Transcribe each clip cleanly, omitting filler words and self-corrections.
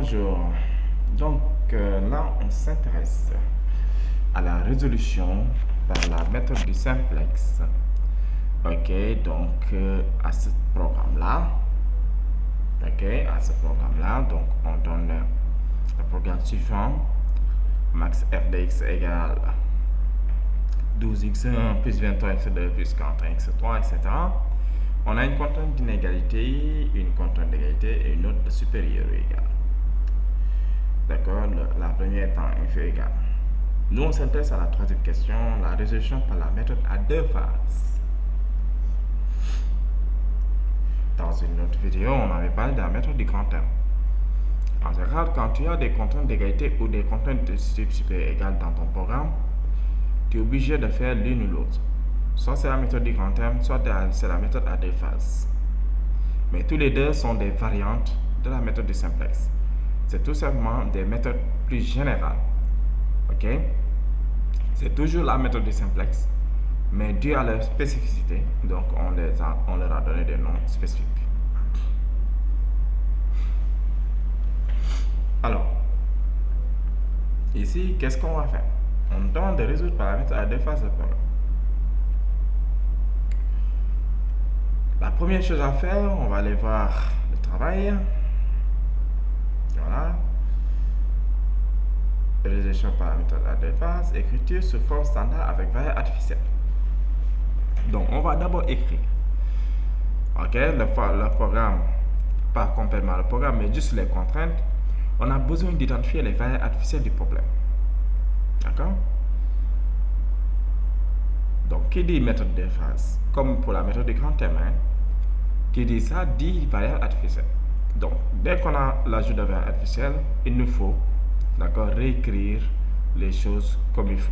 Bonjour. Donc là, on s'intéresse à la résolution par la méthode du simplex. Ok, donc à ce programme-là, donc on donne le programme suivant. Max f de x égale 12x1 plus 23x2 plus 41x3, etc. On a une contrainte d'inégalité, une contrainte d'égalité et une autre de supérieure ou égale. D'accord, la première étant inférieur ou égal. Nous, on s'intéresse à la troisième question, la résolution par la méthode à deux phases. Dans une autre vidéo, on avait parlé de la méthode du grand terme. En général, quand tu as des contraintes d'égalité ou des contraintes de type supérieur égal dans ton programme, tu es obligé de faire l'une ou l'autre. Soit c'est la méthode du grand terme, soit c'est la méthode à deux phases. Mais tous les deux sont des variantes de la méthode du simplex. C'est tout simplement des méthodes plus générales. Ok? C'est toujours la méthode du simplex, mais dû à leur spécificité, donc on leur a donné des noms spécifiques. Alors, ici, qu'est-ce qu'on va faire? On tente de résoudre par la méthode à deux phases le problème. La première chose à faire, on va aller voir le travail. Voilà. Résolution par la méthode à deux phases, écriture sous forme standard avec variable artificielle. Donc, on va d'abord écrire. Ok, le programme, pas complètement le programme, mais juste les contraintes. On a besoin d'identifier les variables artificielles du problème. D'accord? Donc, qui dit méthode de phase, comme pour la méthode du grand terme, qui dit ça, dit variable artificielle. Donc, dès qu'on a l'ajout de variable artificielle, il nous faut, d'accord, réécrire les choses comme il faut.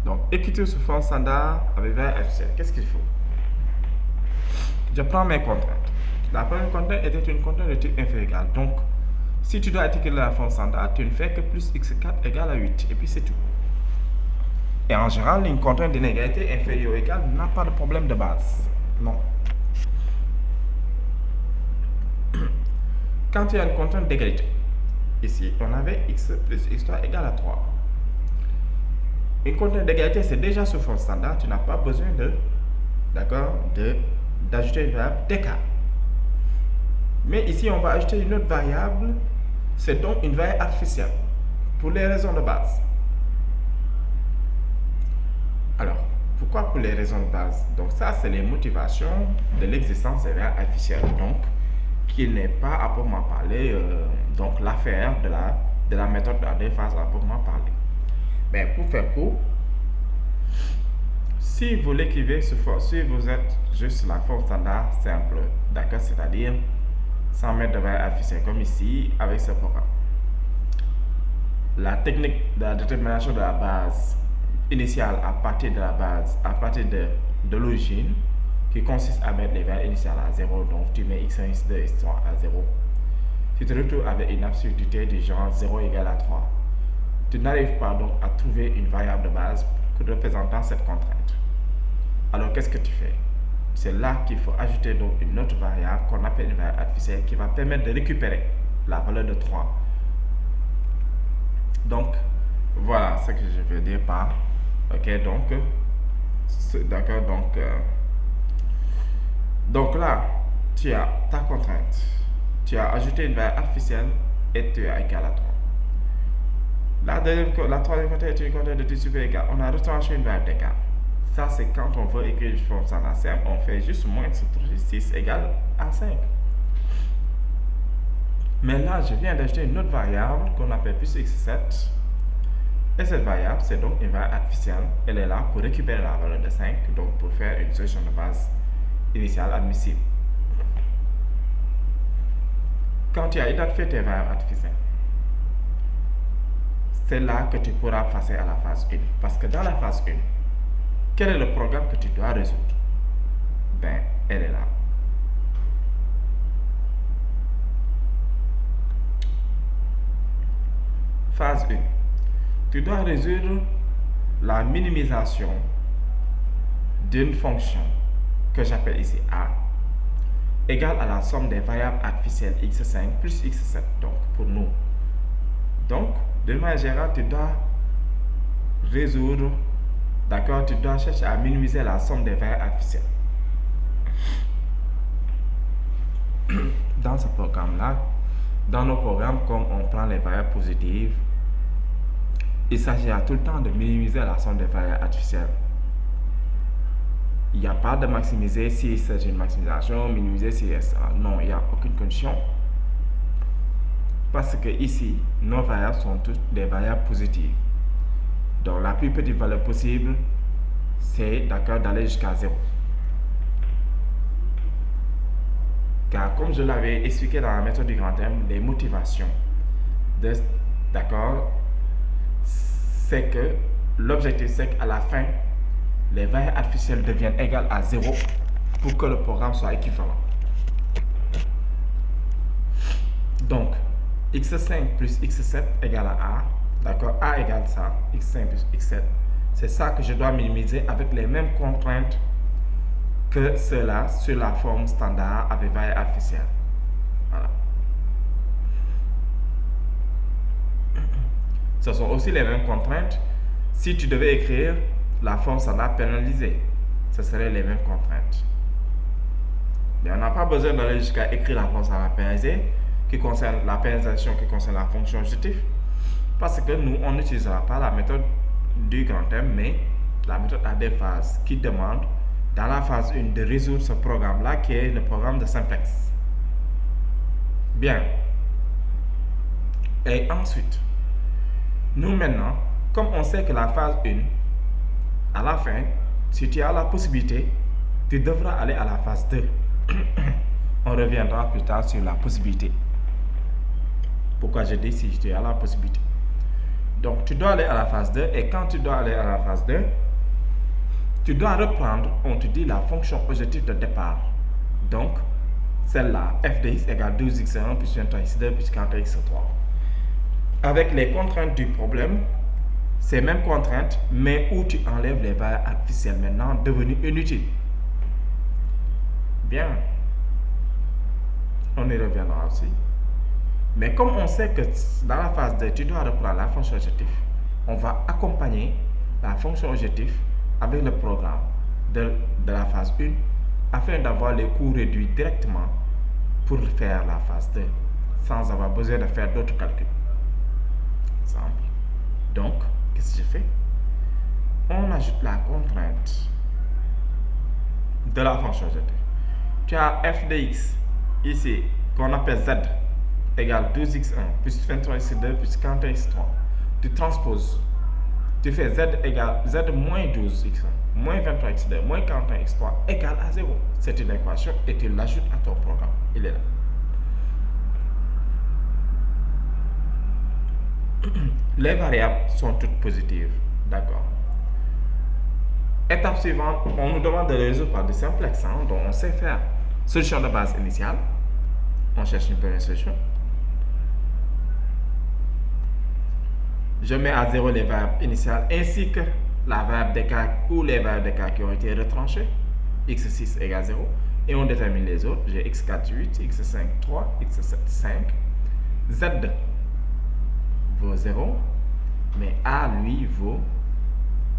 Donc, écriture sous forme standard avec variable artificielle. Qu'est-ce qu'il faut? Je prends mes contraintes. La première contrainte était une contrainte de type inférieur égal. Donc, si tu dois articuler la forme standard, tu ne fais que plus x4 égale à 8. Et puis c'est tout. Et en général, une contrainte d'inégalité inférieure ou égale n'a pas de problème de base. Non. Quand il y a une contrainte d'égalité, ici, on avait x plus x3 égale à 3. Une contrainte d'égalité, c'est déjà sous forme standard. Tu n'as pas besoin d'ajouter une variable d'écart. Mais ici, on va ajouter une autre variable. C'est donc une variable artificielle pour les raisons de base. Alors, pourquoi pour les raisons de base? Donc ça, c'est les motivations de l'existence des variables artificielles. Donc, qui n'est pas à proprement parler donc l'affaire de la méthode à deux phases à proprement parler. Mais pour faire court, si vous l'écrivez sous forme, si vous êtes juste la forme standard simple, d'accord, c'est-à-dire sans mettre de variable artificielle comme ici avec ce programme. La technique de la détermination de la base initiale à partir de la base, à partir de l'origine, qui consiste à mettre les variables initiales à 0, donc tu mets x1, x2, x3 à 0. Tu te retrouves avec une absurdité du genre 0 égale à 3. Tu n'arrives pas donc à trouver une variable de base représentant cette contrainte. Alors qu'est-ce que tu fais? C'est là qu'il faut ajouter donc une autre variable qu'on appelle une variable artificielle qui va permettre de récupérer la valeur de 3. Donc, voilà ce que je veux dire par, ok, donc, d'accord, donc là, tu as ta contrainte, tu as ajouté une variable artificielle et tu as égal à 3. La troisième contrainte est une contrainte de type supérieur égal. On a retranché une variable d'écart. Ça, c'est quand on veut écrire une forme standard simple, on fait juste moins 6 égale à 5. Mais là, je viens d'ajouter une autre variable qu'on appelle plus x7. Et cette variable, c'est donc une variable artificielle. Elle est là pour récupérer la valeur de 5, donc pour faire une solution de base initiale admissible. Quand tu as identifié tes variables artificielles, c'est là que tu pourras passer à la phase 1. Parce que dans la phase 1, quel est le programme que tu dois résoudre? Ben, elle est là. Phase 1. Tu dois résoudre la minimisation d'une fonction que j'appelle ici A égale à la somme des variables artificielles x5 plus x7, donc pour nous. Donc, de manière générale, tu dois résoudre, d'accord, tu dois chercher à minimiser la somme des variables artificielles. Dans ce programme-là, dans nos programmes, comme on prend les variables positives, il s'agira tout le temps de minimiser la somme des variables artificielles. Il n'y a pas de maximiser si c'est une maximisation, minimiser si c'est ça. Non, il n'y a aucune condition. Parce que ici, nos variables sont toutes des variables positives. Donc la plus petite valeur possible, c'est d'accord d'aller jusqu'à 0. Car comme je l'avais expliqué dans la méthode du grand M, les motivations, d'accord, c'est que l'objectif c'est qu'à la fin, les variables artificielles deviennent égales à 0 pour que le programme soit équivalent. Donc, x5 plus x7 égale à a, d'accord, a égale ça, x5 plus x7. C'est ça que je dois minimiser avec les mêmes contraintes que cela sur la forme standard avec variable artificielle. Voilà. Ce sont aussi les mêmes contraintes si tu devais écrire la forme standard pénalisée. Ce seraient les mêmes contraintes. Mais on n'a pas besoin d'aller jusqu'à écrire la forme standard pénalisée qui concerne la pénalisation, qui concerne la fonction objectif, parce que nous, on n'utilisera pas la méthode du grand M, mais la méthode à des phases qui demande dans la phase 1 de résoudre ce programme-là qui est le programme de simplex. Bien. Et ensuite, nous maintenant, comme on sait que la phase 1, à la fin, si tu as la possibilité, tu devras aller à la phase 2. On reviendra plus tard sur la possibilité. Pourquoi je dis si tu as la possibilité. Donc, tu dois aller à la phase 2 et quand tu dois aller à la phase 2, tu dois reprendre, on te dit, la fonction objectif de départ. Donc, celle-là, f de x égale 12x1 plus 23x2 plus 40x3. Avec les contraintes du problème, ces mêmes contraintes, mais où tu enlèves les variables artificielles maintenant devenues inutiles. Bien. On y reviendra aussi. Mais comme on sait que dans la phase 2, tu dois reprendre la fonction objectif, on va accompagner la fonction objectif avec le programme de la phase 1 afin d'avoir les coûts réduits directement pour faire la phase 2 sans avoir besoin de faire d'autres calculs. Exemple. Donc, qu'est-ce que je fais? On ajoute la contrainte de la fonction objectif. Tu as f de x ici qu'on appelle z égale 12x1 plus 23x2 plus 40x3. Tu transposes. Tu fais z égale z moins 12x1 moins 23x2 moins 41x3 égale à 0. C'est une équation et tu l'ajoutes à ton programme. Il est là. Les variables sont toutes positives. D'accord. Étape suivante, on nous demande de résoudre par des simplex. Donc on sait faire solution de base initiale. On cherche une première solution. Je mets à 0 les variables initiales ainsi que la variable d'écart ou les variables d'écart qui ont été retranchées. x6 égale 0. Et on détermine les autres. J'ai x4 8, x5 3, x7 5. Z vaut 0. Mais A, lui, vaut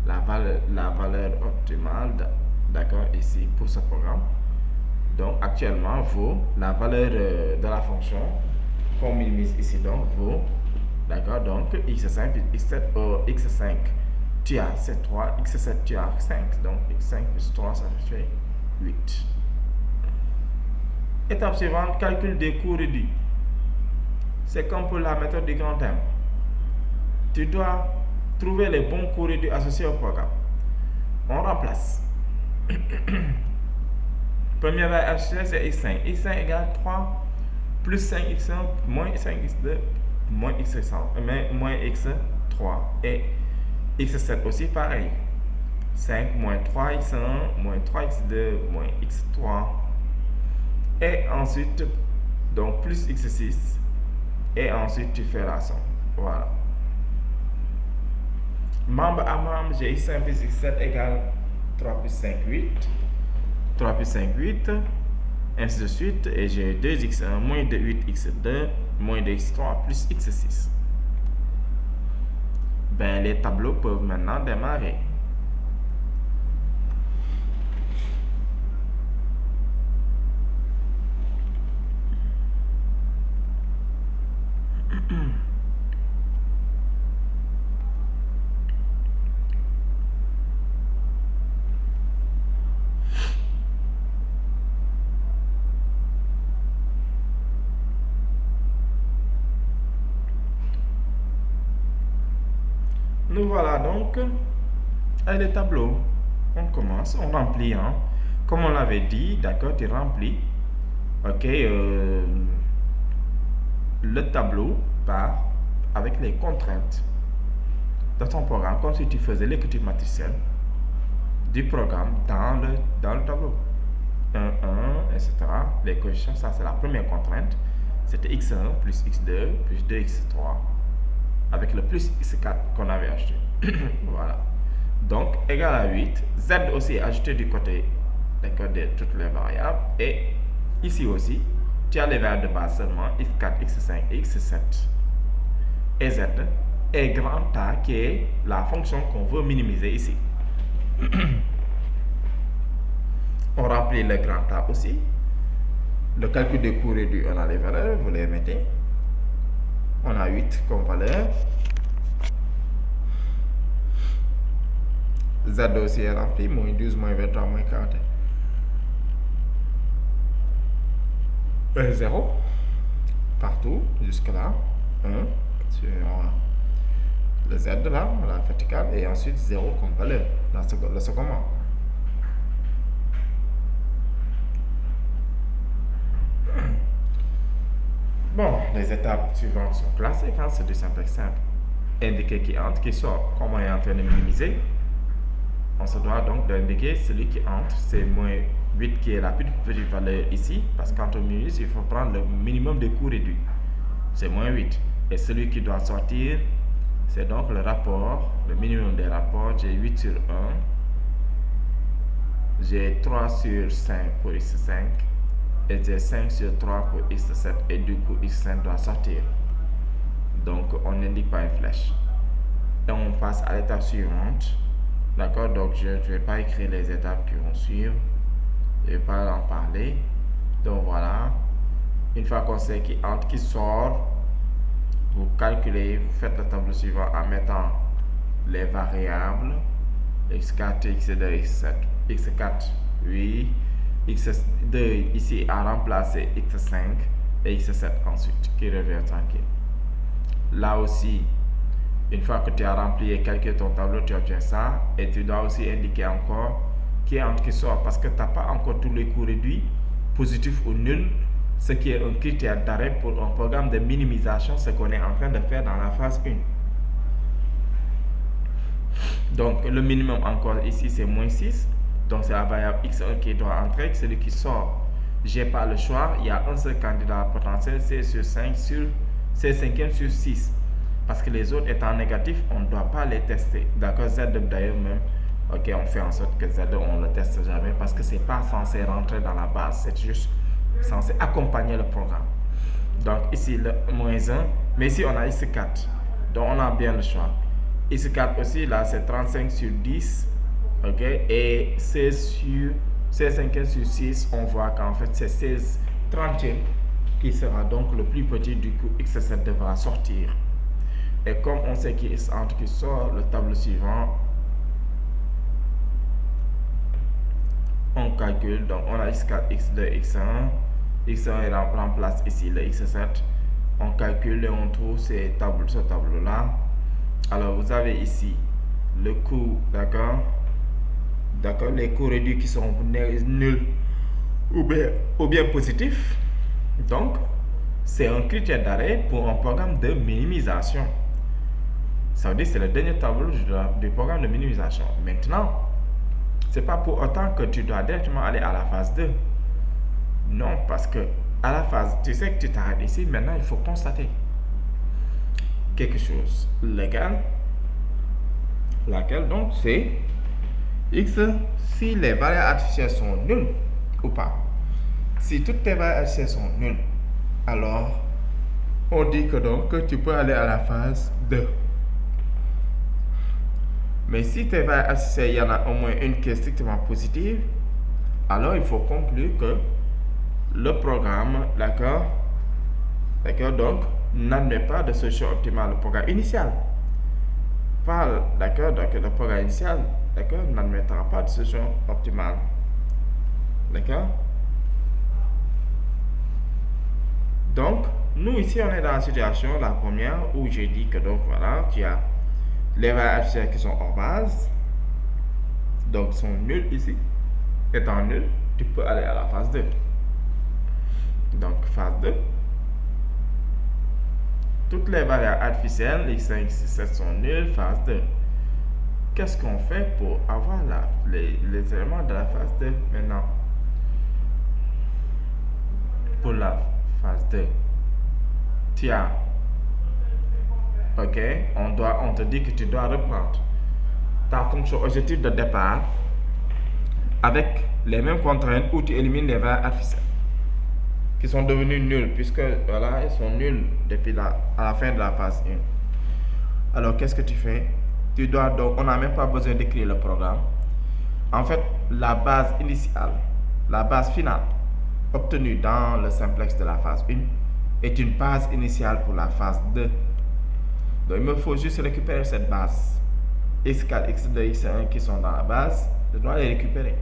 la valeur optimale, d'accord, ici, pour ce programme. Donc, actuellement, vaut la valeur de la fonction qu'on minimise ici, donc, vaut, d'accord, donc, x5 plus x7, x5, tu as 7, 3, x7, tu as 5, donc, x5 plus 3, ça fait 8. Étape suivante, calcul des coûts réduits. C'est comme pour la méthode du grand M. Tu dois trouver les bons coûts réduits associés au programme. On remplace. Première variable c'est x5. x5 égale 3 plus 5x1 moins 5x2 moins x100, moins x3. Et x7 aussi pareil. 5 moins 3x1 moins 3x2 moins x3. Et ensuite, donc plus x6. Et ensuite, tu fais la somme. Voilà. Membre à membre, j'ai x5 plus x7 égale 3 plus 5, 8. 3 plus 5, 8. ainsi de suite, et j'ai 2x1 moins 8x2 moins 2x3 plus x6. Ben, les tableaux peuvent maintenant démarrer. Nous voilà donc avec les tableaux. On commence, on remplit, hein. Comme on l'avait dit, d'accord, tu remplis. Ok, le tableau part avec les contraintes de ton programme, comme si tu faisais l'écriture matricielle du programme dans le tableau. 1, 1, etc. Les coefficients, ça c'est la première contrainte. C'était x1 plus x2 plus 2x3 avec le plus x4 qu'on avait acheté. Voilà. Donc, égal à 8. Z aussi est ajouté du côté de toutes les variables. Et ici aussi, tu as les variables de base seulement x4, x5 et x7. Et Z est grand A qui est la fonction qu'on veut minimiser ici. On remplit le grand A aussi. Le calcul des coûts réduits, on a les valeurs, vous les mettez. On a 8 comme valeur. Z aussi est rempli, moins 12, moins 23, moins 41. 0, partout, jusque là. 1, sur le Z là, la verticale, et ensuite 0 comme valeur, le second membre. Bon, les étapes suivantes sont classiques, hein, c'est du simple exemple. Indiquer qui entre, qui sort. Comme on est en train de minimiser, on se doit donc d'indiquer celui qui entre, c'est moins 8 qui est la plus petite valeur ici, parce que quand on minimise, il faut prendre le minimum des coûts réduits. C'est moins 8. Et celui qui doit sortir, c'est donc le rapport, le minimum des rapports. J'ai 8 sur 1, j'ai 3 sur 5 pour x5, et j'ai 5 sur 3 pour x7, et du coup x5 doit sortir. Donc on n'indique pas une flèche. Et on passe à l'étape suivante. D'accord, donc je ne vais pas écrire les étapes qui vont suivre. Je ne vais pas en parler. Donc voilà. Une fois qu'on sait qui entre, qui sort, vous calculez, vous faites le tableau suivant en mettant les variables x4, x2, x7, x4, oui, x2 ici a remplacé x5 et x7 ensuite, qui revient tranquille. Là aussi, une fois que tu as rempli et calculé ton tableau, tu obtiens ça. Et tu dois aussi indiquer encore qui entre qui sort, parce que tu n'as pas encore tous les coûts réduits, positifs ou nuls, ce qui est un critère d'arrêt pour un programme de minimisation, ce qu'on est en train de faire dans la phase 1. Donc le minimum encore ici c'est moins 6, donc c'est la variable x1 qui doit entrer, celui qui sort. J'ai pas le choix, il y a un seul candidat potentiel, c'est sur 5 sur, c'est 5e sur 6. Parce que les autres étant négatifs, on ne doit pas les tester. D'accord, Z d'ailleurs même, ok, on fait en sorte que Z, on ne le teste jamais parce que c'est pas censé rentrer dans la base, c'est juste censé accompagner le programme. Donc ici, le moins 1, mais ici on a x4, donc on a bien le choix. x4 aussi, là c'est 35 sur 10, ok, et 16 5 sur 6, on voit qu'en fait c'est 16 30e qui sera donc le plus petit, du coup x7 devra sortir. Et comme on sait qu'il entre qui sort, le tableau suivant, on calcule, donc on a x4, x2, x1, x1 remplace ici le x7, on calcule et on trouve ce tableau là. Alors vous avez ici le coût, d'accord, les coûts réduits qui sont nuls ou bien positifs. Donc c'est un critère d'arrêt pour un programme de minimisation. Ça veut dire que c'est le dernier tableau du programme de minimisation. Maintenant, ce n'est pas pour autant que tu dois directement aller à la phase 2. Non, parce que à la phase, tu sais que tu t'arrêtes ici, maintenant il faut constater quelque chose légal, laquelle donc c'est x si les variables artificielles sont nulles ou pas. Si toutes tes valeurs artificielles sont nulles, alors on dit que donc que tu peux aller à la phase 2. Mais si tes valeurs artificielles, il y en a au moins une qui est strictement positive, alors il faut conclure que le programme, d'accord, donc, n'admet pas de solution optimale. Le programme initial parle, d'accord, donc le programme initial, d'accord, n'admettra pas de solution optimale. D'accord? Donc, nous ici, on est dans la situation, la première, où j'ai dit que donc, voilà, tu as les valeurs artificielles qui sont hors base, donc sont nulles ici. Étant nulles, tu peux aller à la phase 2. Donc, phase 2. Toutes les valeurs artificielles, x5, x7 sont nulles, phase 2. Qu'est-ce qu'on fait pour avoir les éléments de la phase 2 maintenant? Pour la phase 2, tu as, ok, on te dit que tu dois reprendre ta fonction objectif de départ avec les mêmes contraintes où tu élimines les valeurs artificielles qui sont devenues nulles, puisque voilà, elles sont nulles depuis à la fin de la phase 1. Alors qu'est-ce que tu fais? Tu dois donc, on n'a même pas besoin d'écrire le programme. En fait, la base initiale, la base finale obtenue dans le simplex de la phase 1 est une base initiale pour la phase 2. Donc il me faut juste récupérer cette base x4, x2, x1 qui sont dans la base. Je dois les récupérer.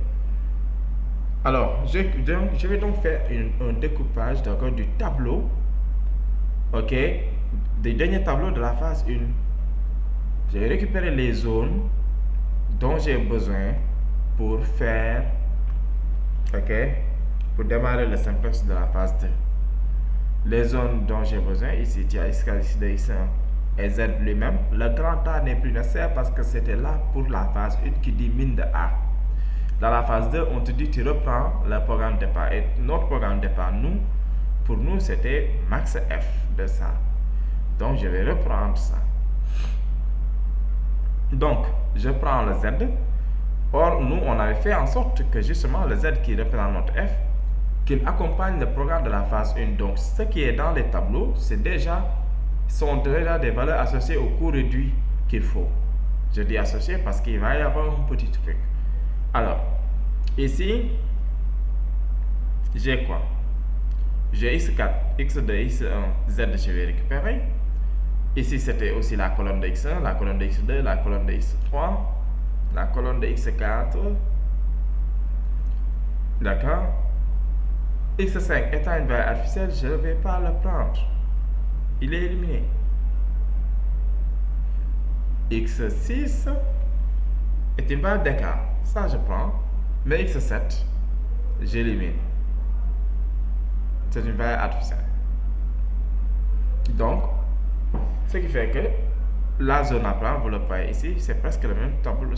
Alors, je vais donc faire un découpage du tableau, ok, des derniers tableaux de la phase 1. J'ai récupéré les zones dont j'ai besoin pour faire, ok, pour démarrer le simplex de la phase 2. Les zones dont j'ai besoin, ici, tu as x4, x2, x1 et z lui-même. Le grand A n'est plus nécessaire parce que c'était là pour la phase 1 qui dit min de A. Dans la phase 2, on te dit tu reprends le programme de départ. Et notre programme de départ, pour nous, c'était max f de ça. Donc, je vais reprendre ça. Donc, je prends le z. Or, nous, on avait fait en sorte que justement, le z qui représente notre f, qu'il accompagne le programme de la phase 1. Donc, ce qui est dans les tableaux, sont déjà des valeurs associées au coût réduit qu'il faut. Je dis associé parce qu'il va y avoir un petit truc. Alors, ici, j'ai quoi? J'ai x4, x2, x1, z, je vais récupérer. Ici, c'était aussi la colonne de x1, la colonne de x2, la colonne de x3, la colonne de x4. D'accord? x5 étant une valeur artificielle, je ne vais pas le prendre. Il est éliminé. x6 est une valeur d'écart. Ça, je prends. Mais x7, j'élimine. C'est une valeur artificielle. Donc, ce qui fait que la zone à prendre, vous le voyez ici, c'est presque le même tableau.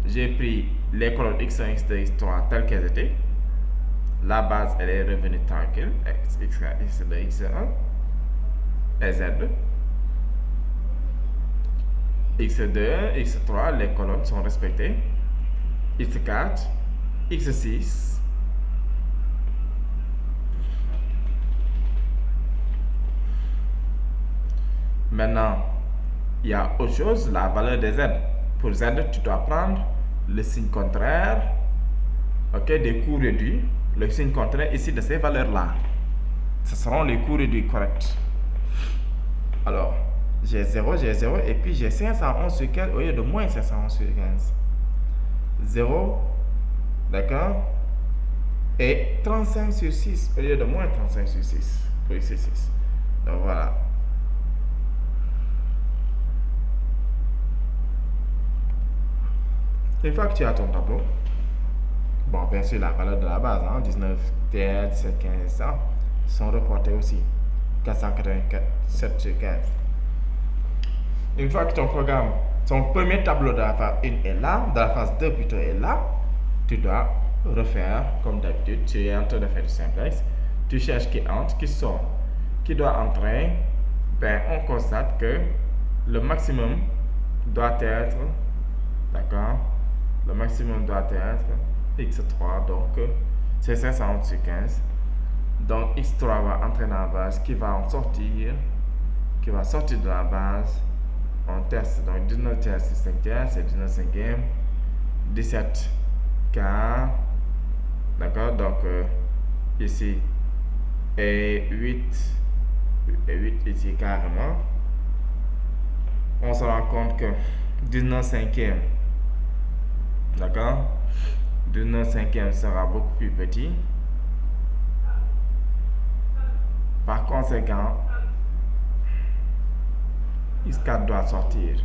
J'ai pris les colonnes x1, x2, x3 telles qu'elles étaient. La base, elle est revenue tranquille. x4, x2, x1 et z. x2, x3, les colonnes sont respectées. x4, x6. Maintenant, il y a autre chose, la valeur de z. Pour z, tu dois prendre le signe contraire, ok, des coûts réduits. Le signe contraire ici de ces valeurs-là. Ce seront les coûts réduits corrects. Alors, j'ai 0, et puis j'ai 511 sur 15 au lieu de moins 511 sur 15. 0, d'accord, et 35 sur 6 au lieu de moins 35 sur 6 pour x6. Donc voilà. Une fois que tu as ton tableau, bon, bien sûr, la valeur de la base, 19, 17, 15, 100, sont reportés aussi. 484, 7 sur 15. Une fois que ton programme, ton premier tableau de la phase 1 est là, de la phase 2 plutôt est là, tu dois refaire comme d'habitude. Tu es en train de faire du simplex. Tu cherches qui entre, qui sort. Qui doit entrer? Ben, on constate que le maximum doit être, d'accord, le maximum doit être x3, donc c'est 511 sur 15. Donc x3 va entrer dans la base, qui va sortir de la base. On teste, donc 19 tiers sur 5 tiers, c'est 19 cinquièmes. 17 quarts. D'accord, donc ici, et 8 ici carrément. On se rend compte que 19 cinquièmes, d'accord, 19 cinquièmes sera beaucoup plus petit. Par conséquent, x4 doit sortir.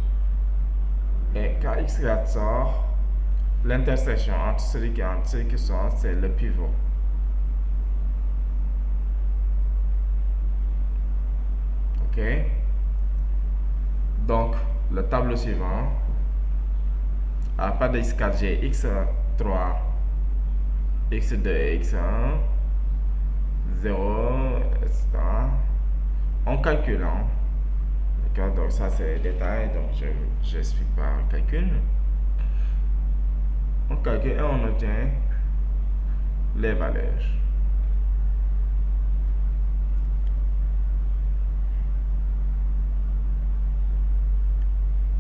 Et quand x4 sort, l'intersection entre celui qui sort, c'est le pivot. Ok? Donc, le tableau suivant, à part de x4, j'ai x3, x2 et x1, 0, etc. On calcule, hein? D'accord? Donc, ça, c'est les détails, donc je n'explique pas le calcul. On calcule et on obtient les valeurs.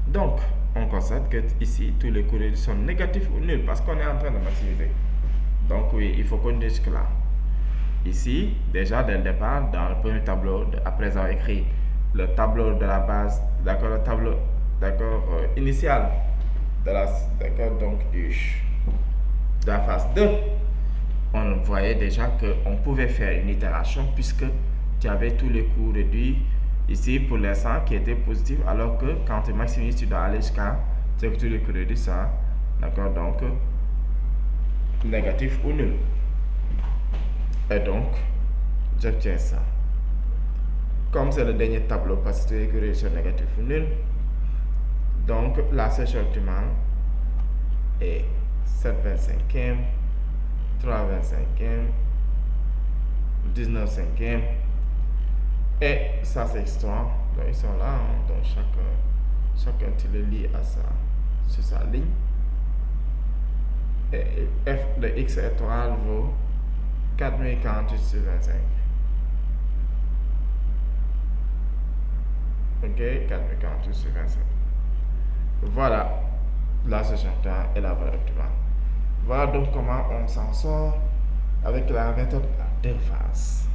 Donc, on constate que ici, tous les courriers sont négatifs ou nuls parce qu'on est en train de maximiser. Donc, oui, il faut qu'on dise jusque-là. Ici, déjà, dès le départ, dans le premier tableau, après avoir écrit le tableau de la base, d'accord, le tableau, d'accord, initial de la, d'accord, donc de la phase 2, on voyait déjà qu'on pouvait faire une itération puisque tu avais tous les coûts réduits ici pour l'instant qui étaient positifs, alors que quand tu maximises, tu dois aller jusqu'à ce que tous les coûts réduits ça, d'accord, donc négatif ou nul. Et donc, j'obtiens ça. Comme c'est le dernier tableau parce que tous les coûts réduits sont négatifs ou nuls, donc la session optimale est 7/25e, 3/25e, 19 cinquièmes, et ça c'est histoire. Donc ils sont là, hein. Donc chacun tu le lis à ça sur sa ligne. Et f de x étoile vaut 4048 sur 25. Ok, 4048 sur 25. Voilà la session temps et la valeur optimale. Voilà donc comment on s'en sort avec la méthode à deux phases.